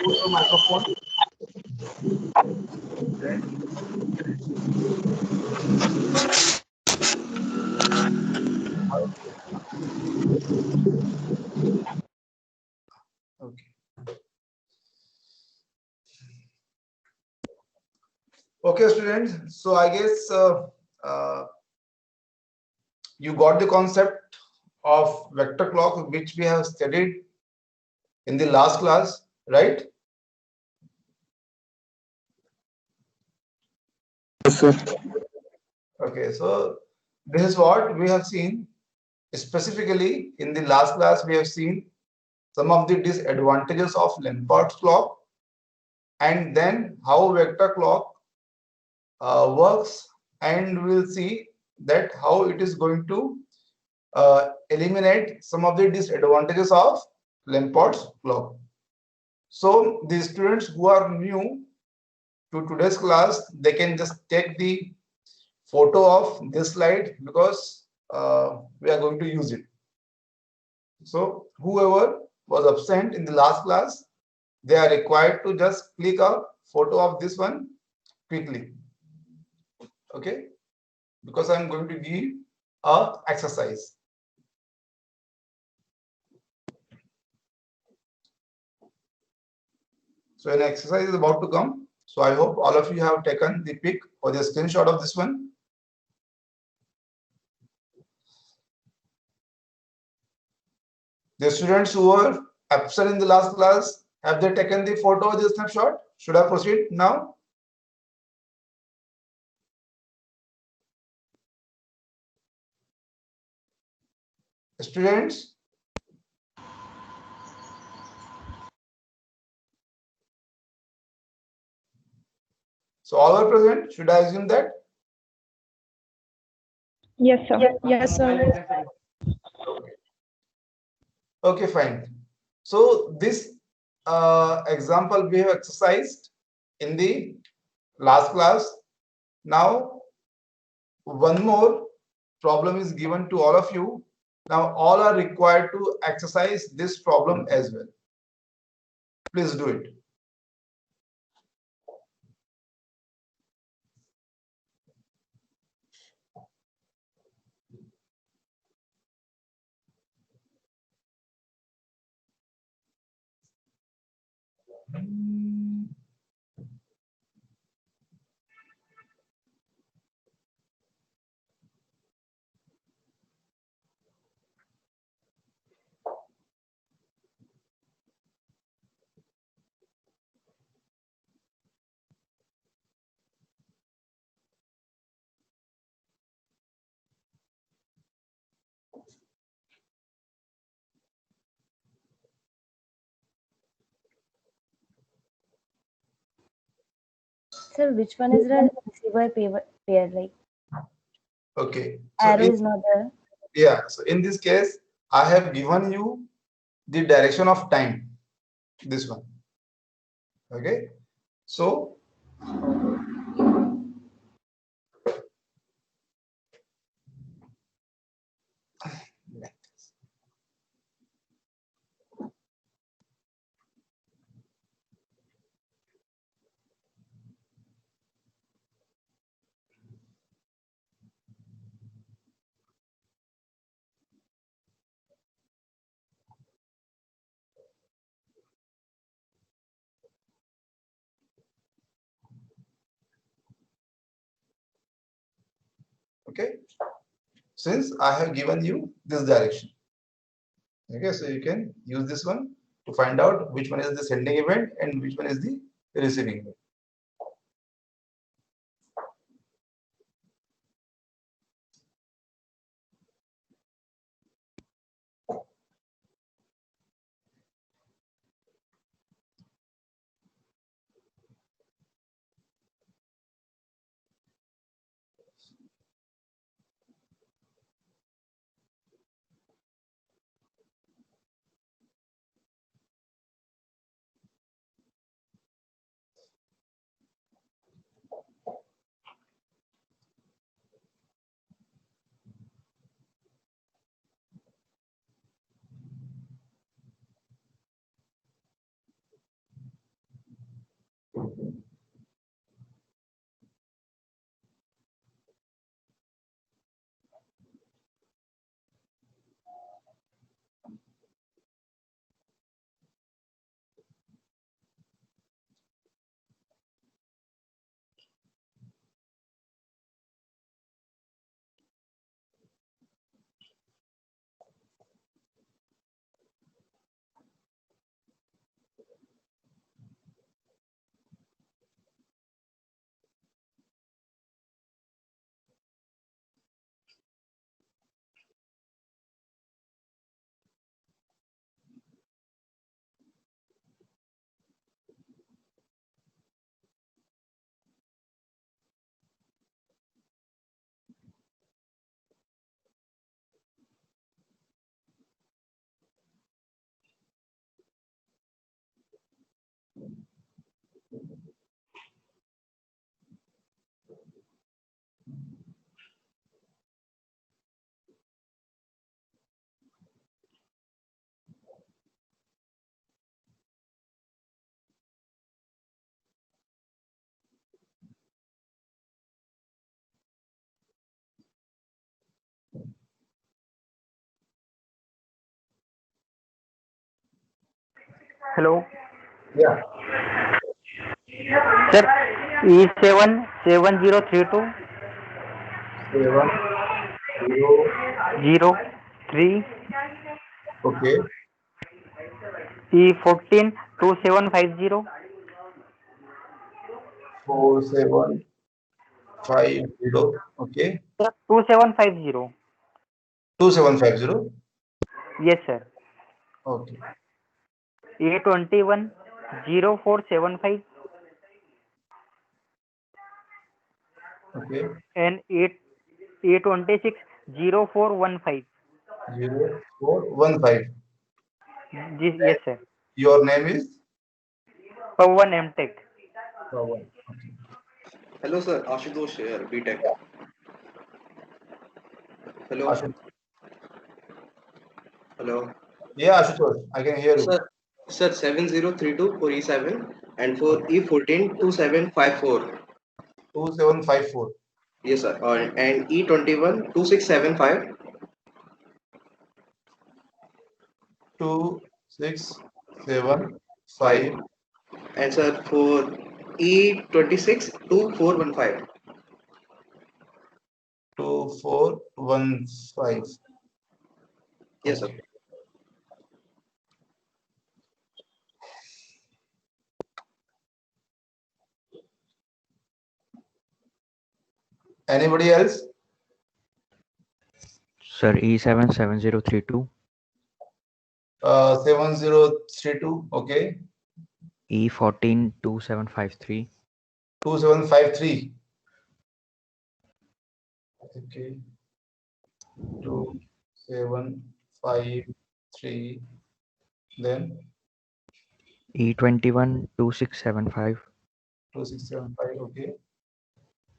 Use the microphone. Okay. Okay, students. So I guess uh, you got the concept of vector clock, which we have studied in the last class, right? Yes, sir. Okay. So this is what we have seen. Specifically, in the last class, we have seen some of the disadvantages of Lampard's clock, and then how vector clock works, and we'll see that how it is going to eliminate some of the disadvantages of Lampard's clock. So the students who are new to today's class, they can just take the photo of this slide because we are going to use it. So whoever was absent in the last class, they are required to just click a photo of this one quickly. Okay, because I'm going to give a exercise. So an exercise is about to come. So I hope all of you have taken the pic or the screenshot of this one. The students who were absent in the last class, have they taken the photo or the snapshot? Should I proceed now? Students, so all are present. Should I assume that? Yes, sir. Yes, sir. Okay. Okay, fine. So this example we have exercised in the last class. Now one more problem is given to all of you. Now all are required to exercise this problem as well. Please do it. Sir, which one is the receiver pair? Like Okay. So arrow is not there. yeah, so in this case, I have given you the direction of time. This one. Okay. So okay, since I have given you this direction. Okay, so you can use this one to find out which one is the sending event and which one is the receiving event. Hello, Yeah. sir. E77032 7, 0. 03 Okay. E14 2750 4750. Okay. 2750. 2750. Yes, sir. Okay. E21 0475 Okay. and E26 0415. 0415. Yes, sir. Your name is Pawan MTech. Pawan. Okay. Hello, sir. Ashutosh here, BTech. Hello. Ashutosh. Hello. Yeah, Ashutosh, I can hear you. Sir, 7032 for E7 and for E14 2754. 2754. Yes, sir. And E21 2675. 2675. And sir, for E26 2415. 2415. Yes, sir. Okay. Anybody else? Sir, E77032, 7032. Okay. E14 2753, 2753. Okay. 2753. Then E21 2675, 2675. Okay.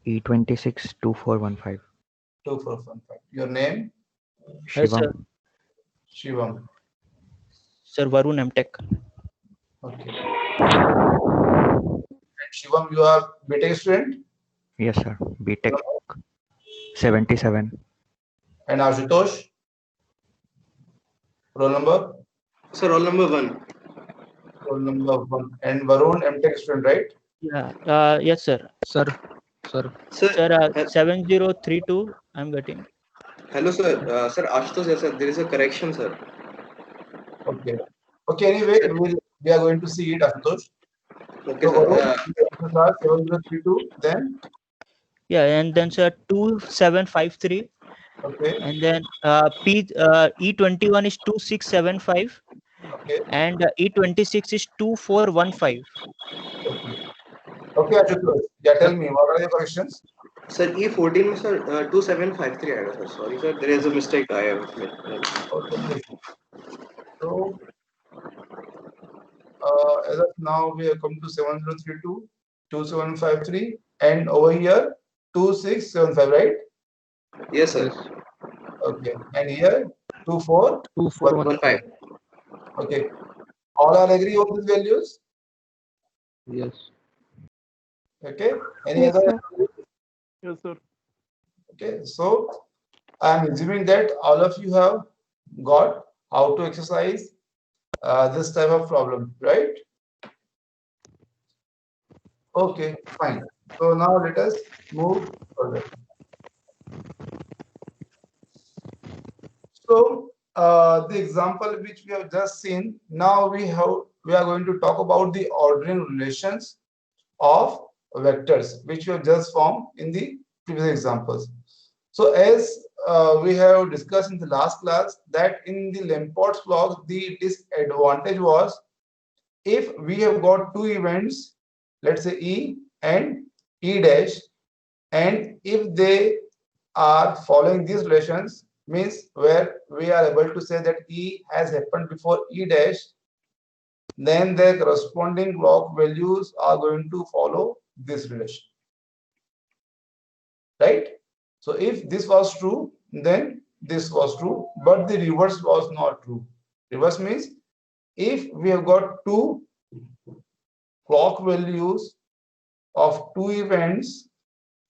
E26 2415. 2415. Your name? Hi, sir. Shivam. Shivam. Sir, Varun MTech. Okay. And Shivam, you are BTech student? Yes, sir. BTech 77. And Ashutosh? Roll number? Sir, roll number 1. Roll number 1. And Varun, MTech student, right? Yeah. Yes, sir. Sir, Sir, Sir, he- 7032. I'm getting. hello, sir. Sir, Ashutosh, yes, sir. There is a correction, sir. Okay. Okay, anyway, we are going to see it, Ashutosh. Okay, So, sir. Varun, 7032, then? Yeah, and then sir 2753, Okay, and then E21 is 2675, okay, and E26 is 2415. okay. Okay, Ashutosh, yeah, tell me, what are the corrections? Sir, E14 में sir 2753 आएगा sir. Sorry sir, there is a mistake I have made. Okay, no issue. So, as of now, we have come to 7032, 2753, and over here, 2675, right? Yes sir. yes, Okay, and here, 24. 2415. 15. Okay, all are agree on these values? Yes. Okay. Any Yes, other? sir. Yes, sir. Okay. So I am assuming that all of you have got how to exercise this type of problem, right? Okay, fine. So now let us move further. So the example which we have just seen, now we are going to talk about the ordering relations of vectors which we have just formed in the previous examples. So as we have discussed in the last class that in the Lamport log the disadvantage was if we have got two events, let's say E and E dash, and if they are following these relations, means where we are able to say that E has happened before E dash, then the corresponding log values are going to follow this relation, right? So if this was true, then this was true, but the reverse was not true. Reverse means if we have got two clock values of two events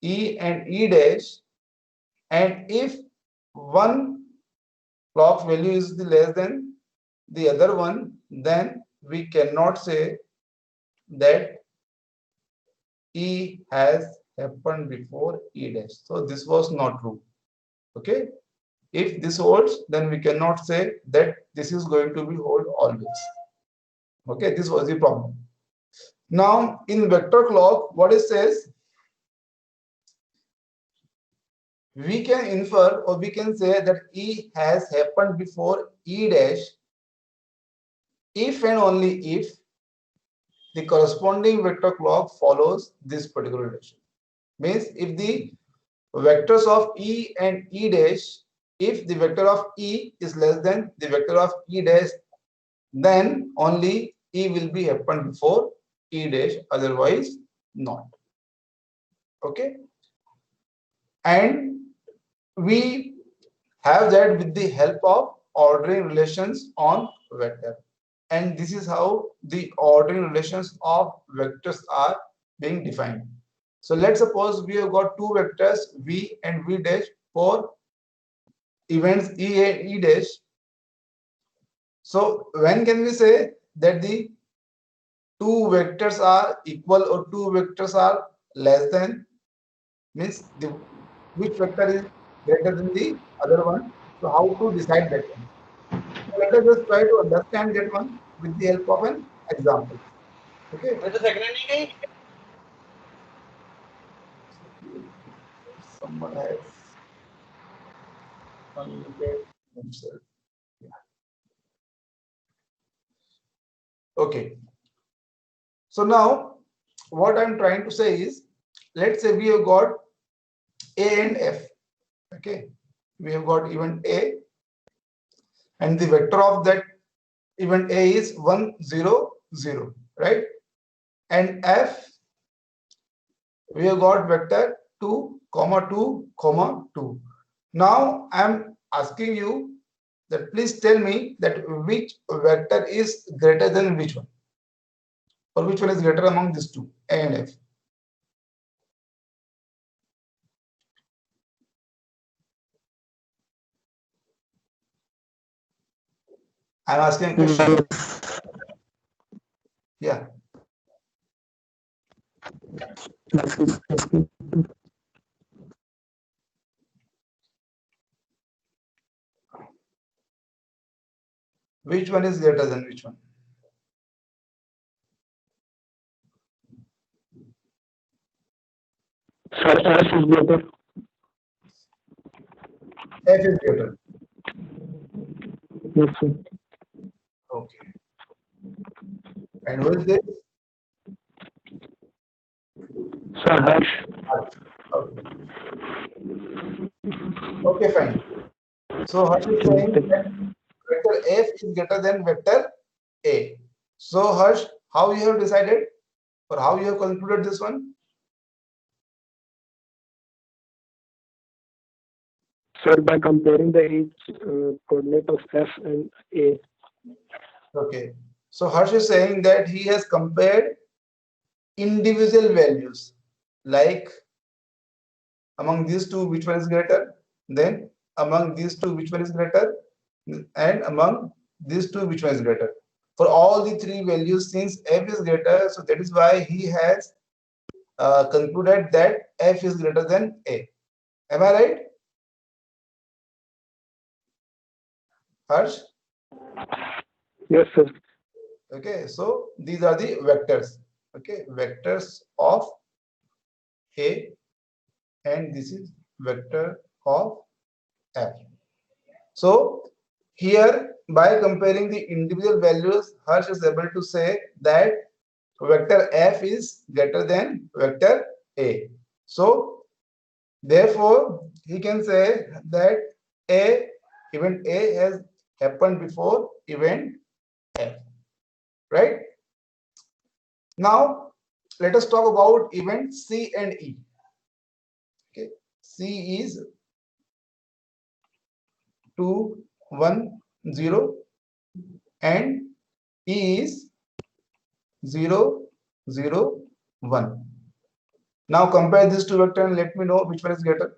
E and E dash, and if one clock value is the less than the other one, then we cannot say that E has happened before E dash. So this was not true. Okay. If this holds, then we cannot say that this is going to be hold always. Okay, this was the problem. Now in vector clock, what it says, we can infer or we can say that E has happened before E dash if and only if the corresponding vector clock follows this particular relation. Means if the vectors of E and E dash, if the vector of E is less than the vector of E dash, then only E will be happened before E dash, otherwise not. Okay. And we have that with the help of ordering relations on vector. And this is how the ordering relations of vectors are being defined. So let's suppose we have got two vectors V and V dash for events E and E dash. So when can we say that the two vectors are equal or two vectors are less than? Means the which vector is greater than the other one. So how to decide that one? So let us just try to understand that one with the help of an example. Okay. Someone has unmuted himself. Yeah. Okay. So now what I'm trying to say is, let's say we have got A and F. Okay. We have got event A and the vector of that event A is 1, 0, 0, right? And F, we have got vector 2, 2, 2. Now I'm asking you that please tell me that which vector is greater than which one, or which one is greater among these two, A and F. I'm asking a question. Yeah. Which one is greater than which one? Sir, S is better. F is greater. Yes, sir. Okay. And who is this? Sir, Harsh. Okay. Okay, fine. So Harsh is saying that vector F is greater than vector A. So Harsh, how you have decided or how you have concluded this one? Sir, by comparing the each coordinate of F and A. Okay. So Harsh is saying that he has compared individual values. like among these two, which one is greater? Then among these two, which one is greater? And among these two, which one is greater? For all the three values, since f is greater, so that is why he has concluded that f is greater than a. Am I right, Harsh? Yes, sir. Okay, so these are the vectors. Okay, vectors of a, and this is vector of f. So here, by comparing the individual values, Harsh is able to say that vector f is greater than vector a. So therefore, he can say that event A has happened before event F, right? Now, let us talk about event C and E. Okay, C is 2, 1, 0, and E is 0, 0, 1. Now compare these two vectors and let me know which one is greater.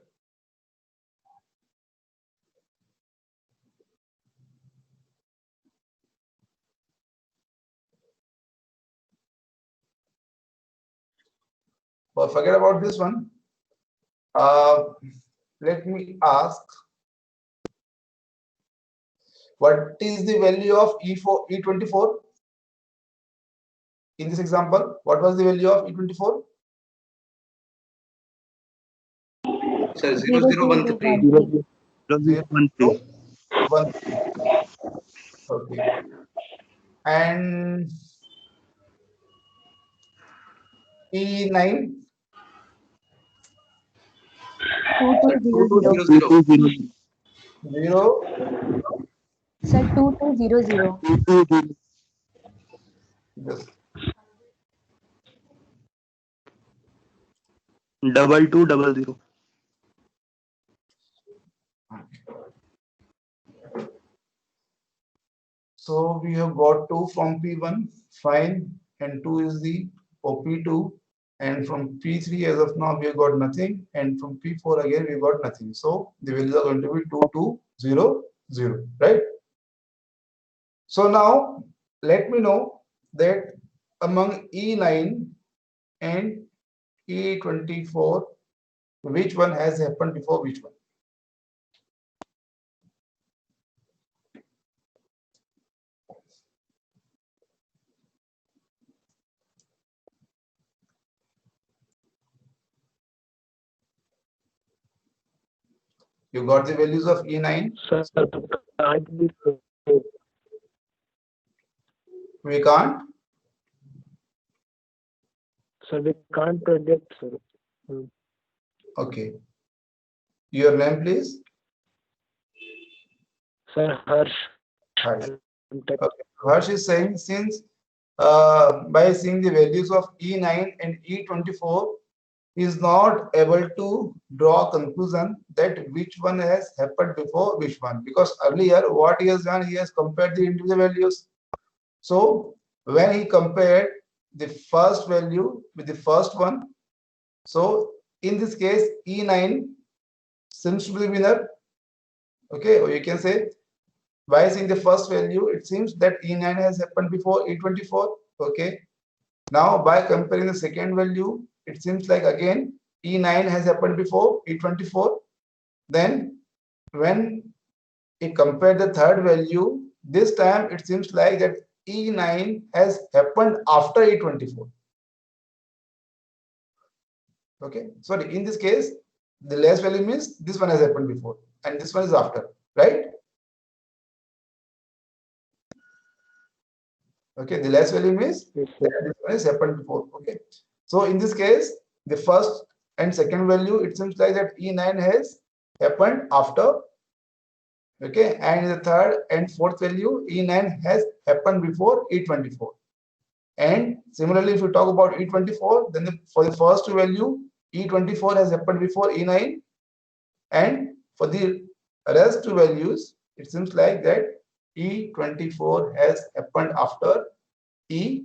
But forget about this one. Let me ask, what is the value of E24? In this example, what was the value of E24? Sir, 0013. 0, 1. Okay. And E9? 2200. 2200. 0. Sir, 2200. Yes. 2200. So we have got 2 from P1, fine, and 2 is the OP2, and from P3 as of now we have got nothing, and from P4 again we got nothing. So the values are going to be 2, 2, 0, 0, right? So now let me know that among E9 and E24, which one has happened before which one? You got the values of E9? sir. Can't be, We can't. sir, we can't predict, sir. Okay. Your name, please. Sir, Harsh. Harsh. I'm tech- Okay. Harsh is saying, since by seeing the values of E9 and E24, he is not able to draw a conclusion that which one has happened before which one, because earlier what he has done, he has compared the individual values. So when he compared the first value with the first one, so in this case E9 seems to be the winner. Okay, or you can say, by seeing the first value, it seems that E9 has happened before E24. Okay. Now, by comparing the second value, it seems like again E9 has happened before E24. Then, when he compared the third value, this time it seems like that E9 has happened after E24. Okay. Sorry, in this case, the last value means this one has happened before and this one is after, right? Okay, the last value means Yes, that sir. this one has happened before. Okay, so in this case, the first and second value, it seems like that E9 has happened after. Okay, and the third and fourth value, E9 has happened before E24. And similarly, if you talk about E24, then for the first value, E24 has happened before E9, and for the rest two values, it seems like that E24 has happened after E9.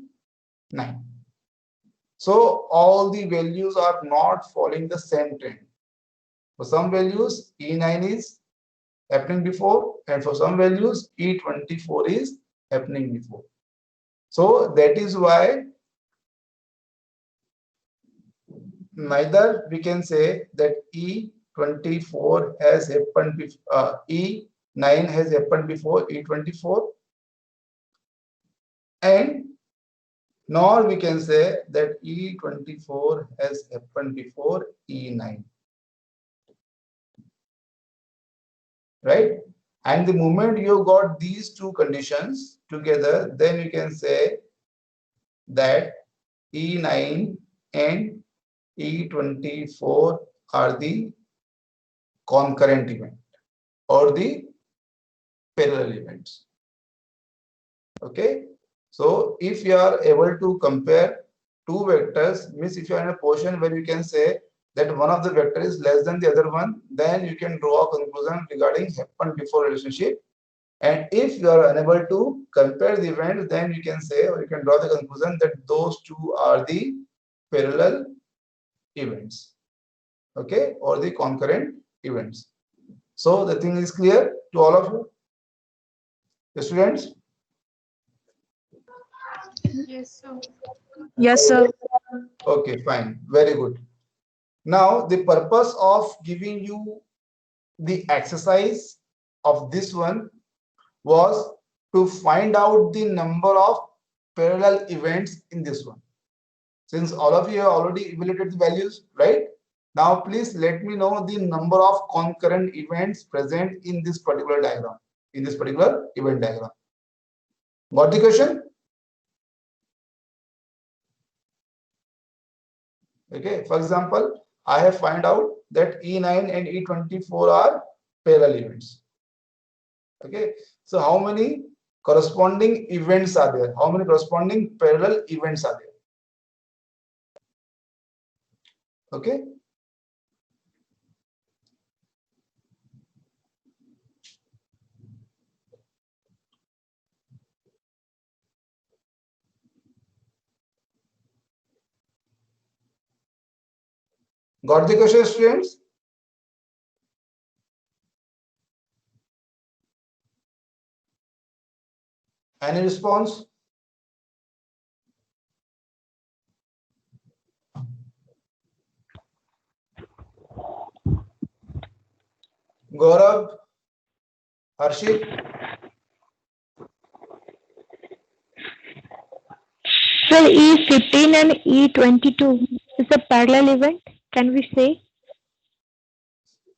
So all the values are not following the same trend. For some values, E9 is happening before, and for some values, E24 is happening before. So that is why neither we can say that E24 has happened before, E9 has happened before E24, and nor we can say that E24 has happened before E9. Right? And the moment you got these two conditions together, then you can say that E9 and E24 are the concurrent event or the parallel events. Okay, so if you are able to compare two vectors, means if you are in a position where you can say that one of the vector is less than the other one, then you can draw a conclusion regarding happened before relationship. And if you are unable to compare the events, then you can say, or you can draw the conclusion that those two are the parallel events, okay, or the concurrent events. So the thing is clear to all of you, the students? Yes, sir. Yes, sir. Okay, fine, very good. Now the purpose of giving you the exercise of this one was to find out the number of parallel events in this one. Since all of you have already evaluated the values, right? Now please let me know the number of concurrent events present in this particular diagram, in this particular event diagram. Got the question? Okay, for example, I have found out that E9 and E24 are parallel events. Okay, so how many corresponding events are there? How many corresponding parallel events are there? Okay. Got the question, students? Any response? Gaurav, Harshit? Sir, E15 and E22 is a parallel event, can we say?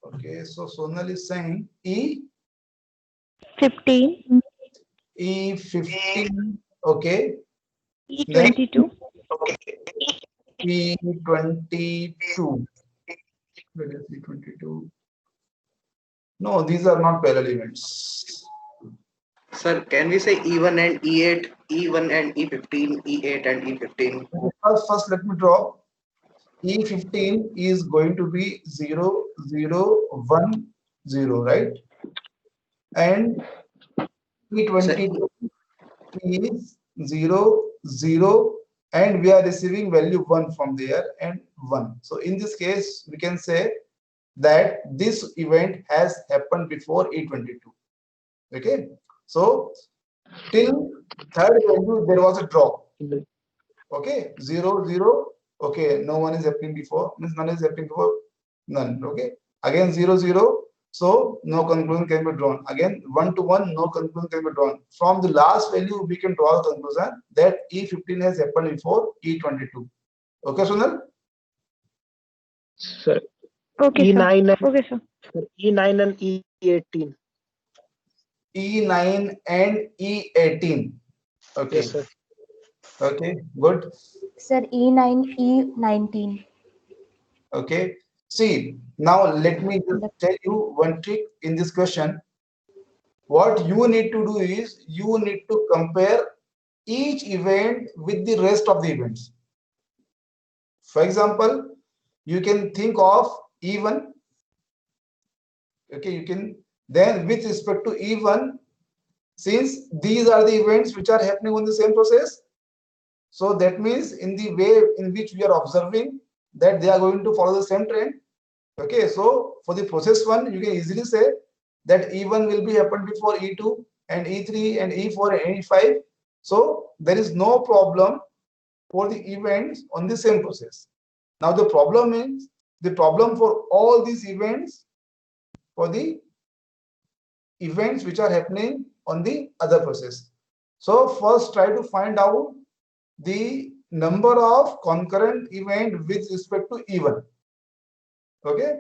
Okay, so Sonal is saying E15, 15, okay. E22. E22. Where is E22? No, these are not parallel events. Sir, can we say E1 and E8, E1 and E15, E8 and E15? First, let me draw. E15 is going to be 0, 0, 1, 0, right? And E22 is 0, 0, and we are receiving value 1 from there and 1. So in this case, we can say that this event has happened before E22. Okay, so till third value there was a drop. Okay, 0, 0. Okay, no one is happening before, means none is happening before, none. Okay, again 0, 0. So no conclusion can be drawn. Again 1 to 1, no conclusion can be drawn. From the last value, we can draw a conclusion that E15 has happened before E22. Okay, Sunil? Sir, Okay, sir. E9 and Okay, sir. E9 and E18. E9 and E18. Okay. Yes, sir. Okay, good. Sir, E9, E19. Okay. See, now let me just tell you one trick in this question. What you need to do is you need to compare each event with the rest of the events. For example, you can think of E1. Okay, you can then with respect to E1, since these are the events which are happening on the same process, So that means in the way in which we are observing that they are going to follow the same trend. Okay, so for the process 1, you can easily say that E1 will be happened before E2 and E3 and E4 and E5. So there is no problem for the events on the same process. Now the problem is the problem for all these events, for the events which are happening on the other process. So first try to find out the number of concurrent event with respect to E1. Okay,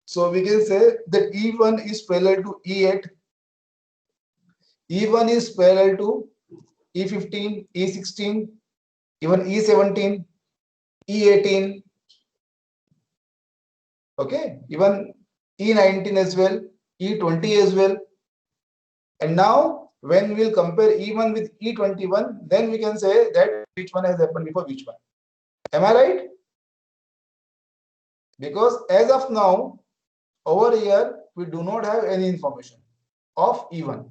so we can say that E1 is parallel to E8, E1 is parallel to E15, E16, even E17, E18, okay, even E19 as well, E20 as well. And now when we'll compare E1 with E21, then we can say that which one has happened before which one. Am I right? Because as of now, over here, we do not have any information of E1.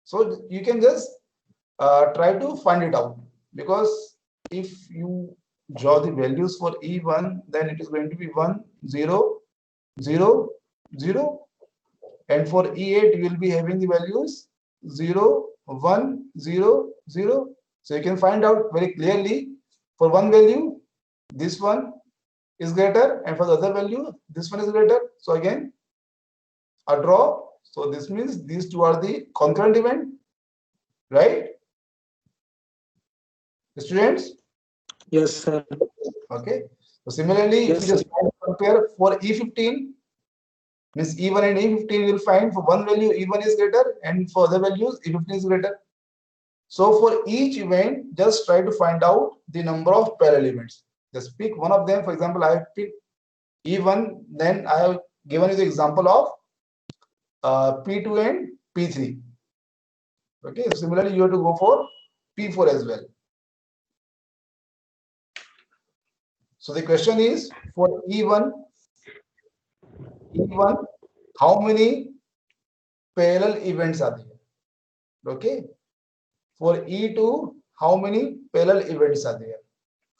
So you can just try to find it out, because if you draw the values for E1, then it is going to be 1, 0, 0, 0. And for E8, you will be having the values 0, 1, 0, 0. So you can find out very clearly for one value, this one is greater, and for the other value, this one is greater. So again, a draw. So this means these two are the concurrent event, right? Students? Yes, sir. Okay. So similarly, Yes, if you just compare for E15, means E1 and E15, you will find for one value E1 is greater, and for other values E15 is greater. So for each event, just try to find out the number of parallel events. Just pick one of them. For example, I have picked E1, then I have given you the example of P2 and P3. Okay, so similarly, you have to go for P4 as well. So the question is for E1, how many parallel events are there? Okay. For E2, how many parallel events are there?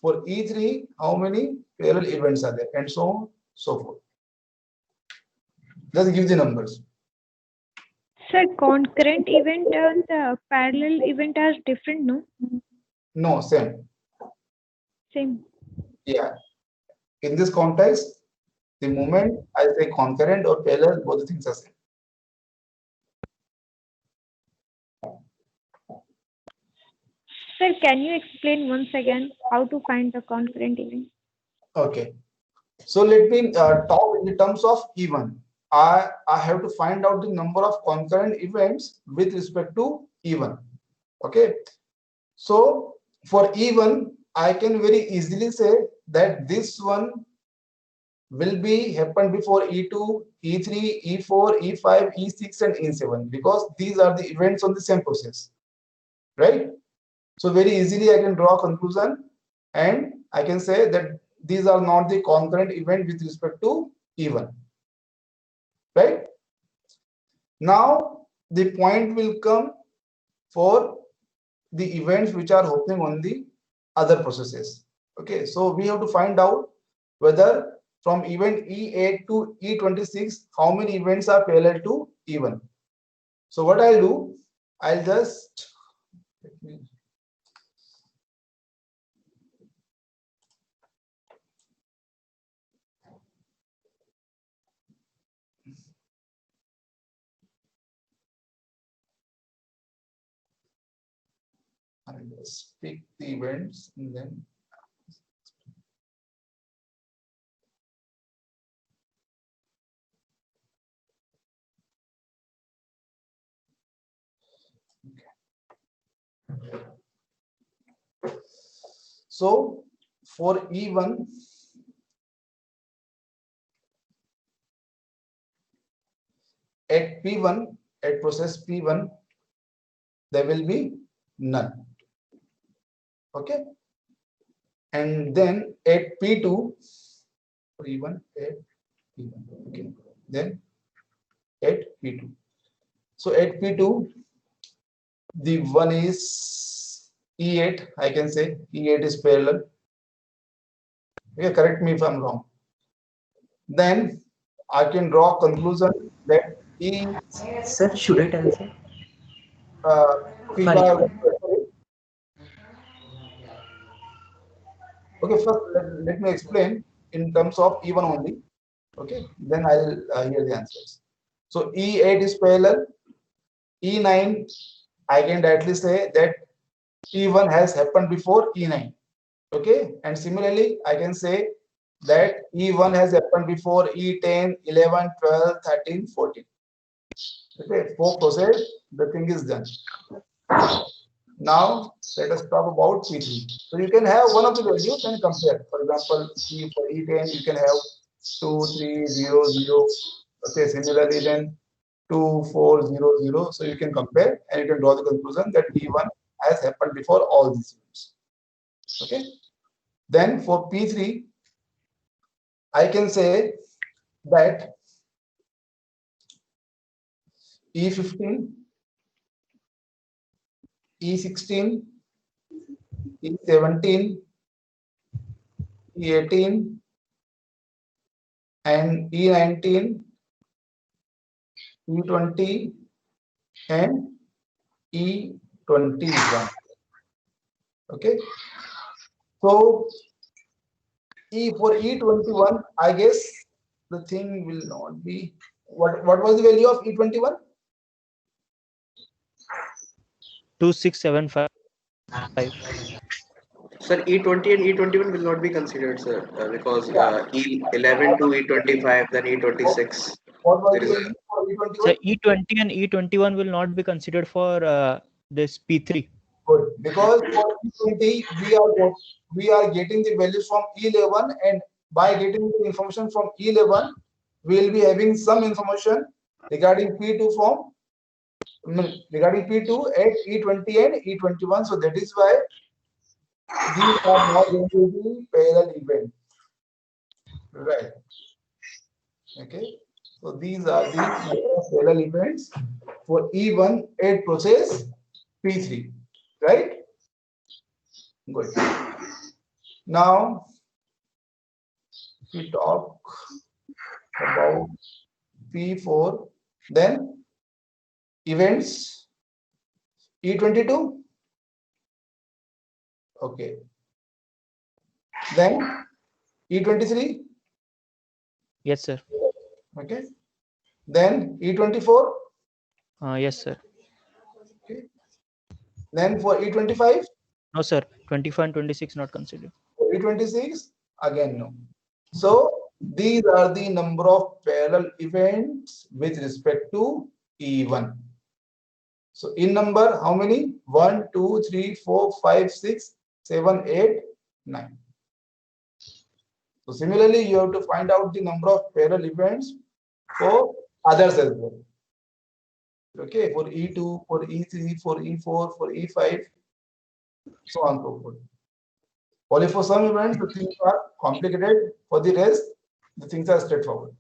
For E3, how many parallel events are there? And so on, so forth. Just give the numbers. Sir, concurrent event and parallel event are different, no? No, same. Same. Yeah. In this context, the moment I say concurrent or parallel, both the things are same. Sir, can you explain once again how to find the concurrent event? Okay. So let me talk in the terms of E1. I have to find out the number of concurrent events with respect to E1. Okay. So for E1, I can very easily say that this one will be happen before E2, E3, E4, E5, E6, and E7, because these are the events on the same process, right? So very easily I can draw a conclusion, and I can say that these are not the concurrent event with respect to E1, right? Now the point will come for the events which are happening on the other processes. Okay, so we have to find out whether from event E8 to E26, how many events are parallel to E1. So what I'll do, I'll just I'll just pick the events and then so for E1, at P1, at process P1, there will be none. Okay. And then at P2, for E1 at P1. Okay. Then at P2. So at P2, the one is E8, I can say E8 is parallel. Okay, correct me if I'm wrong. Then I can draw conclusion that E Sir, should I tell, sir? theta. Sorry. Okay, first let me explain in terms of E1 only. Okay, then I'll hear the answers. So E8 is parallel. E9, I can directly say that E1 has happened before E9. Okay, and similarly, I can say that E1 has happened before E10, 11, 12, 13, 14. Okay, for process, the thing is done. Now, let us talk about P3. So you can have one of the values and compare. For example, for E10, you can have 2, 3, 0, 0. Okay, similarly, then 2, 4, 0, 0. So you can compare and you can draw the conclusion that E1 has happened before all these units. Okay. Then for P3, I can say that E15, E16, E17, E18, and E19, E20, and E21. Okay. So for E21, I guess the thing will not be what was the value of E21? 2675. Sir, E20 and E21 will not be considered, sir, because E11 to E25, then E26. What was There the is a value for E21? So E20 and E21 will not be considered for this P3. Good. Because for E20 we are getting the values from E11, and by getting the information from E11, we will be having some information regarding P2 regarding P2 at E20 and E21. So that is why these are now going to be parallel events. Right. Okay. So these are the parallel events for E1 at process P3. Right? Good. Now we talk about P4, then events E22. Okay. Then E23. Yes, sir. Okay. Then E24. Yes, sir. Okay. Then for E25. No, sir. 25 and 26 not considered. E26 again no. So these are the number of parallel events with respect to E1. So in number, how many? 1, 2, 3, 4, 5, 6, 7, 8, 9. So similarly, you have to find out the number of parallel events for others as well. Okay, for E2, for E3, for E4, for E5, so on and so forth. Only for some events, the things are complicated. For the rest, the things are straightforward.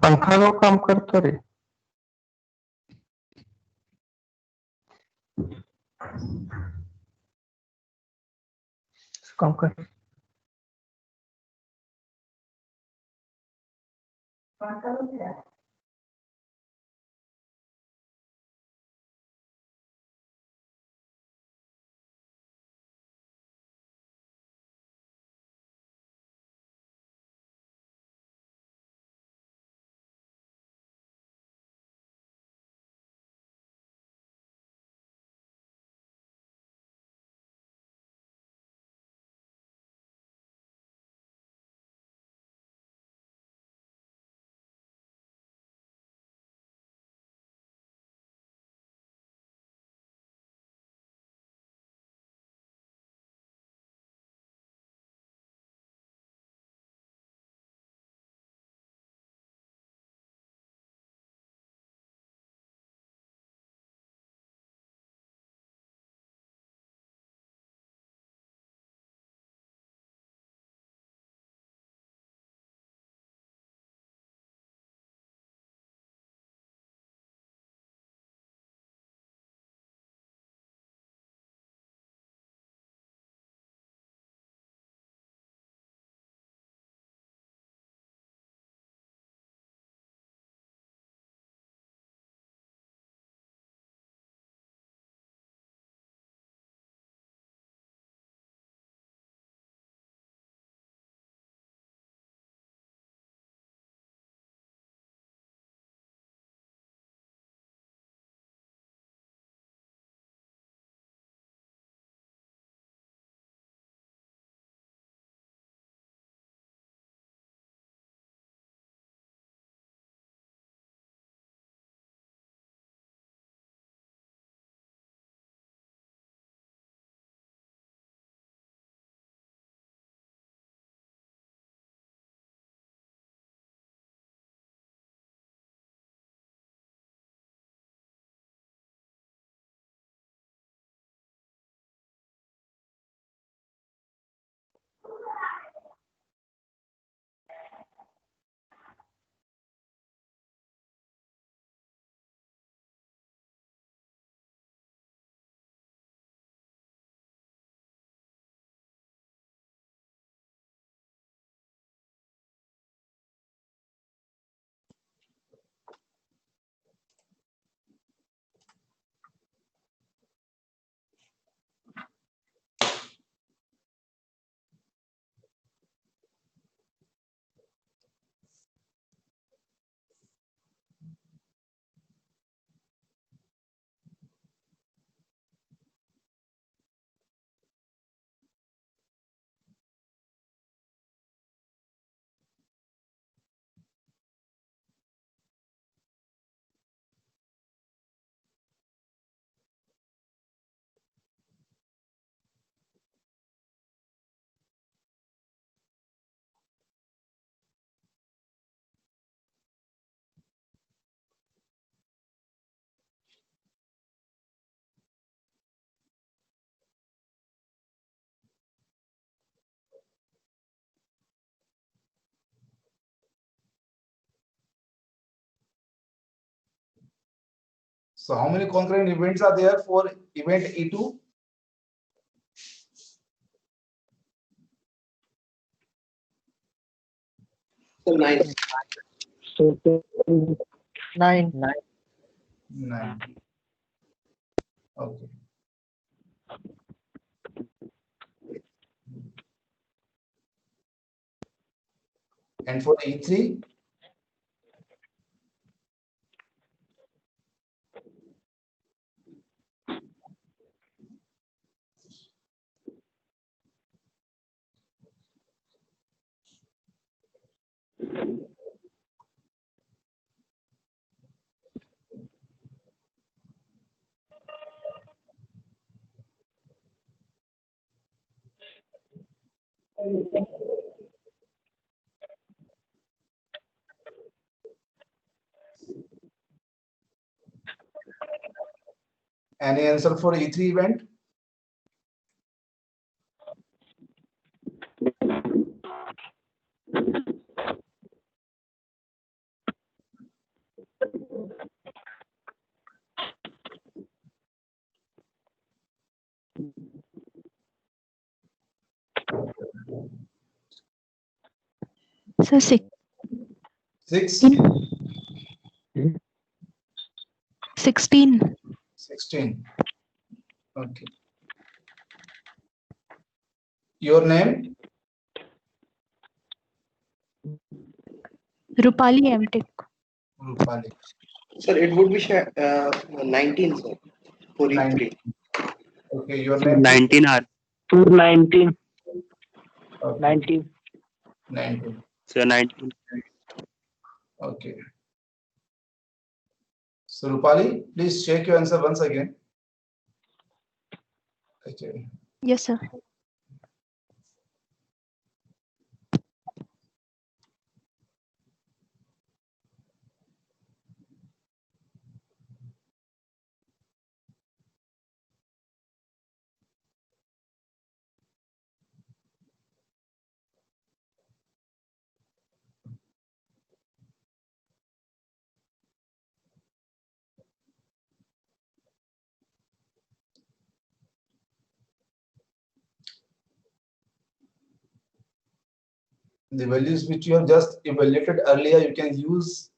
पंखा का काम करता रे काम कर So how many concurrent events are there for event E2? So 9. So 9. 9. Okay. And for E3? Any answer for E3 event? So 6. 16. 16. Okay. Your name? Rupali MTech. Rupali. Sir, it would be 19, sir, for E3. Okay, your name? 19 hours. 19. Okay. 19. 19. So 19. Okay. So Rupali, please check your answer once again. Okay. Yes, sir. The values which you have just evaluated earlier, you can use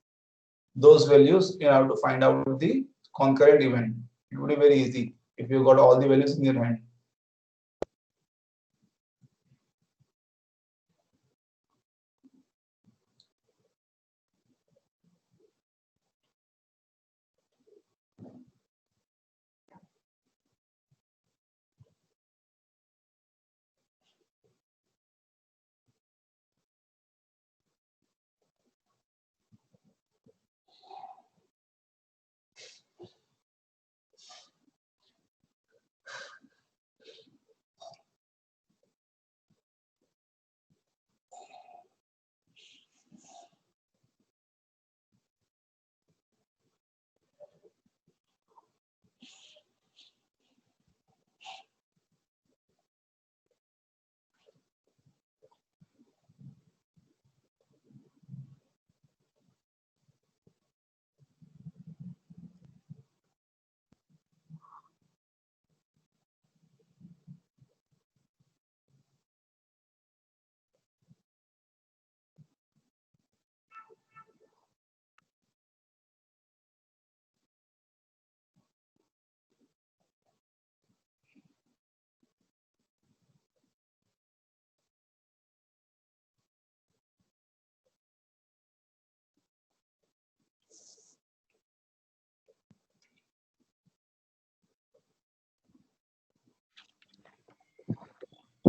those values in order to find out the concurrent event. It would be very easy if you got all the values in your hand.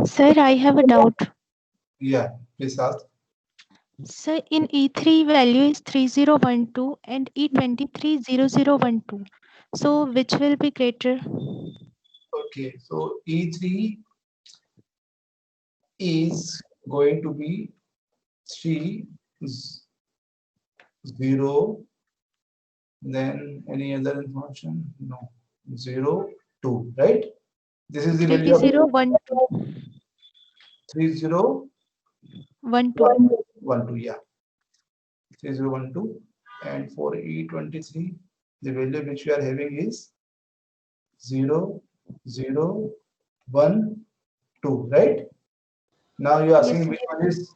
Sir, I have a doubt. Yeah, please ask. Sir, in E3 value is 3012 and E23 0012. So which will be greater? Okay, so E3 is going to be 30, then any other information? No, 02, right? This is the value of 3012. 3012, 12. yeah. 3012, and for E23, the value which we are having is 0012, right? Now you are asking Yes, which one is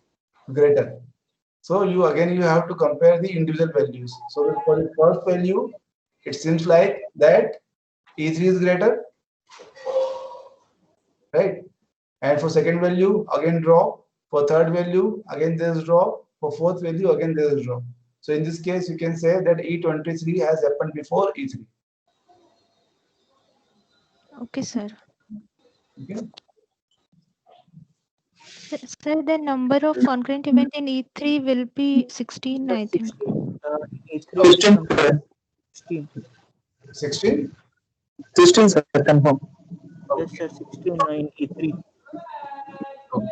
greater. So you have to compare the individual values. So for the first value, it seems like that E3 is greater, right? And for second value, again drop. For third value, again there is drop. For fourth value, again there is drop. So in this case, you can say that E23 has happened before E3. Okay, sir. Okay. Sir, the number of concurrent event in E3 will be 16, I think. E3 will be 16. 16? 16, sir, confirm. Yes, sir, 16 in E3. Okay.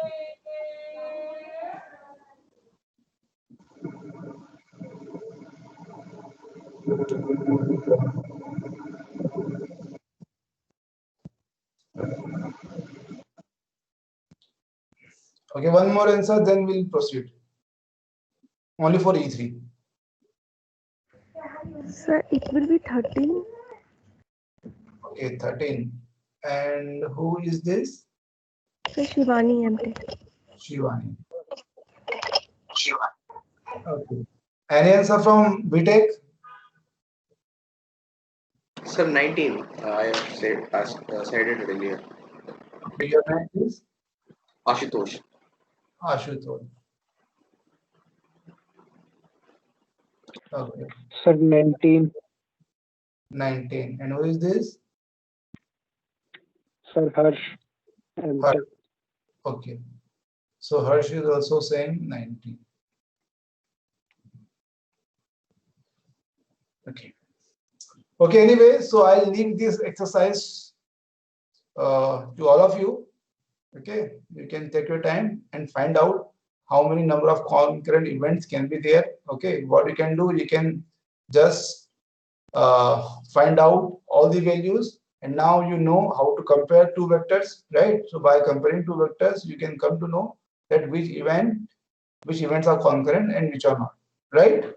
Okay, one more answer, then we'll proceed. Only for E3. Sir, it will be 13. Okay, 13. And who is this? Sir, Shivani MT. Shivani. Okay. Any answer from BTech? Sir, 19. I have said it earlier. Okay, your name is Ashutosh. Ashutosh. Okay, Sir, 19. 19. And who is this? Sir, Harsh. And Harsh. Okay. So Harsh is also saying 19. Okay. Okay, anyway, so I'll leave this exercise to all of you. Okay, you can take your time and find out how many number of concurrent events can be there. Okay, what you can do, you can just find out all the values, and now you know how to compare two vectors, right? So by comparing two vectors, you can come to know that which events are concurrent and which are not, right?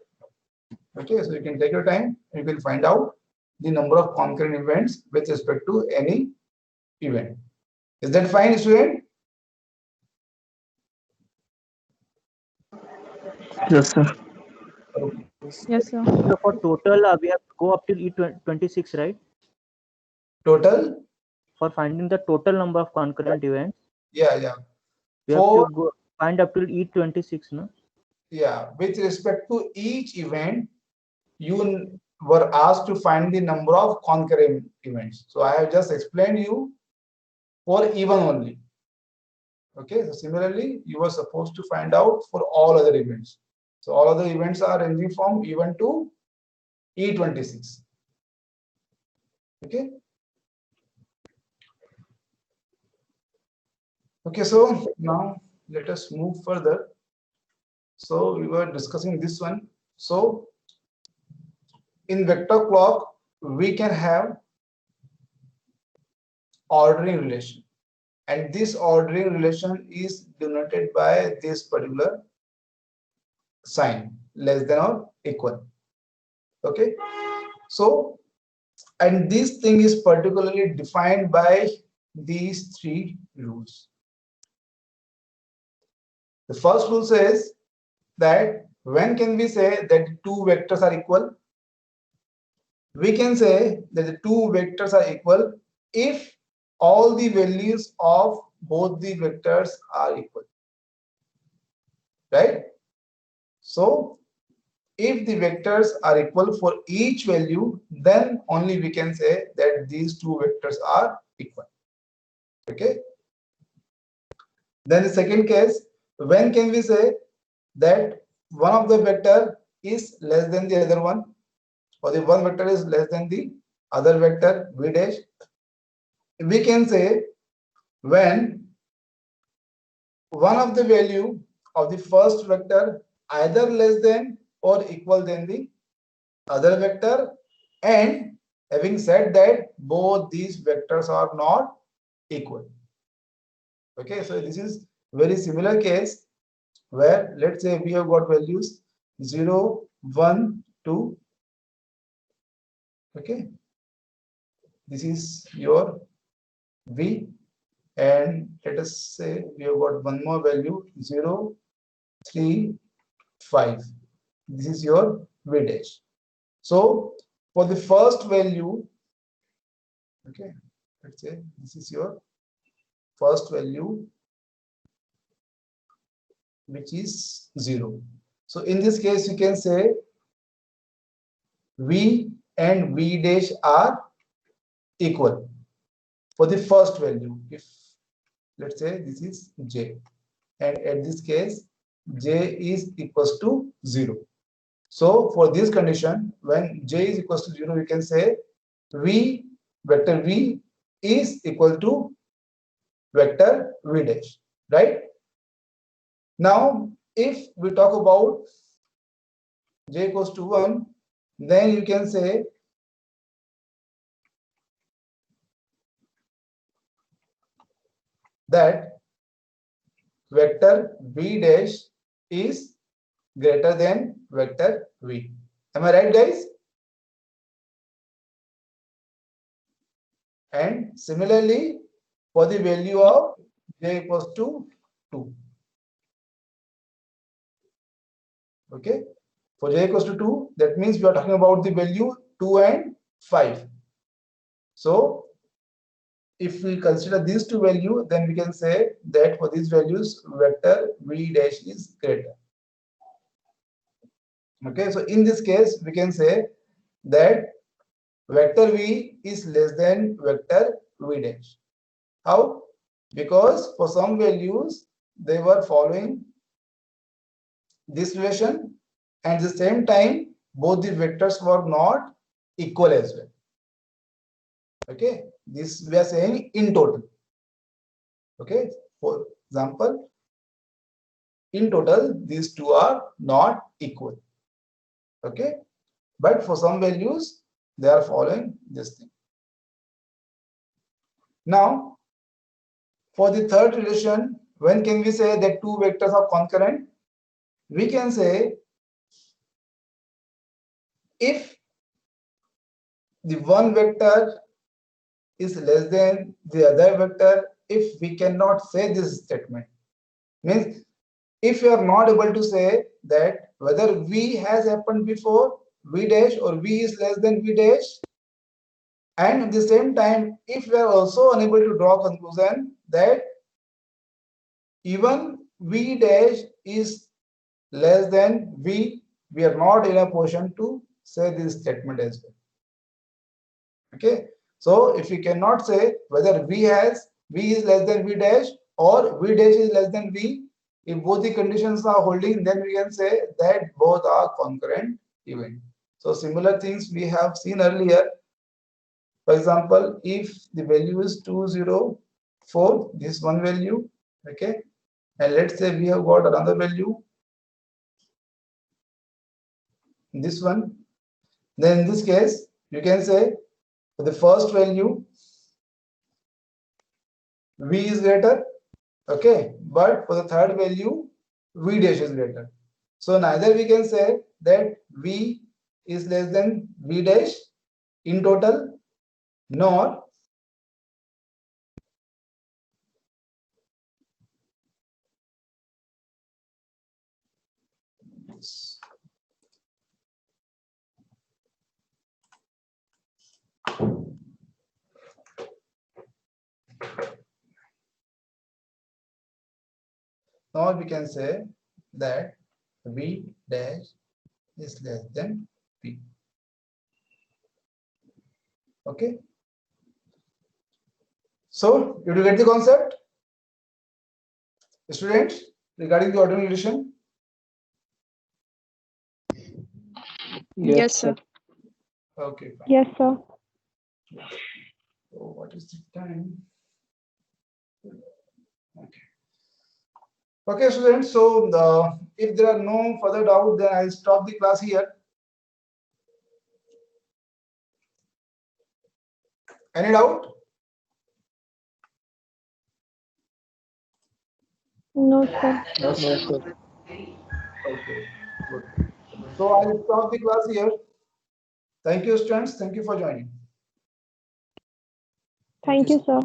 Okay, so you can take your time and you can find out the number of concurrent events with respect to any event. Is that fine, student? Yes, sir. Okay. Yes, sir. So for total, we have to go up till E26, right? Total? For finding the total number of concurrent events, Yeah. we have to go find up till E26, no? Yeah, with respect to each event, you were asked to find the number of concurrent events. So I have just explained you for even only. Okay, so similarly, you were supposed to find out for all other events. So all other events are ranging from even to E26. Okay. Okay, so now let us move further. So we were discussing this one. So in vector clock, we can have ordering relation, and this ordering relation is denoted by this particular sign, less than or equal. Okay, so and this thing is particularly defined by these three rules. The first rule says that when can we say that two vectors are equal? We can say that the two vectors are equal if all the values of both the vectors are equal, right? So if the vectors are equal for each value, then only we can say that these two vectors are equal. Okay. Then the second case, when can we say that one of the vector is less than the other one, or the one vector is less than the other vector v dash? We can say when one of the value of the first vector either less than or equal than the other vector, and having said that both these vectors are not equal. Okay, so this is very similar case where let's say we have got values 0, 1, 2. Okay, this is your v, and let us say we have got one more value 0, 3, 5. This is your v dash. So for the first value, okay, let's say this is your first value, which is 0. So in this case, you can say v and v dash are equal for the first value. If let's say this is j, and at this case j is equals to 0. So for this condition, when j is equals to 0, we can say v vector v is equal to vector v dash, right? Now if we talk about j equals to 1, then you can say that vector v dash is greater than vector v. Am I right, guys? And similarly, for the value of j equals to 2. Okay, for j equals to 2, that means we are talking about the value 2 and 5. So if we consider these two values, then we can say that for these values, vector v dash is greater. Okay, so in this case, we can say that vector v is less than vector v dash. How? Because for some values, they were following this relation, and at the same time, both the vectors were not equal as well. Okay, this we are saying in total. Okay, for example, in total, these two are not equal. Okay, but for some values, they are following this thing. Now, for the third relation, when can we say that two vectors are concurrent? We can say if the one vector is less than the other vector, if we cannot say this statement, means if you are not able to say that whether v has happened before v dash or v is less than v dash, and at the same time, if we are also unable to draw conclusion that even v dash is less than v, we are not in a position to say this statement as well. Okay, so if we cannot say whether v is less than v dash or v dash is less than v, if both the conditions are holding, then we can say that both are concurrent event. So similar things we have seen earlier. For example, if the value is 204, this one value, okay, and let's say we have got another value, this one, then in this case, you can say for the first value, v is greater, okay, but for the third value, v dash is greater. So neither we can say that v is less than v dash in total, nor we can say that v dash is less than p. Okay. So, did you get the concept, students, regarding the ordinal relation? Yes, sir. Okay, fine. Yes, sir. So, what is the time? Okay. Okay, students. So, if there are no further doubts, then I'll stop the class here. Any doubt? No, sir. No, sir. Okay, good. So I'll stop the class here. Thank you, students. Thank you for joining. Thank you, sir.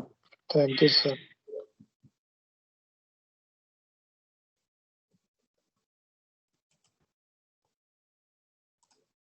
Thank you, sir.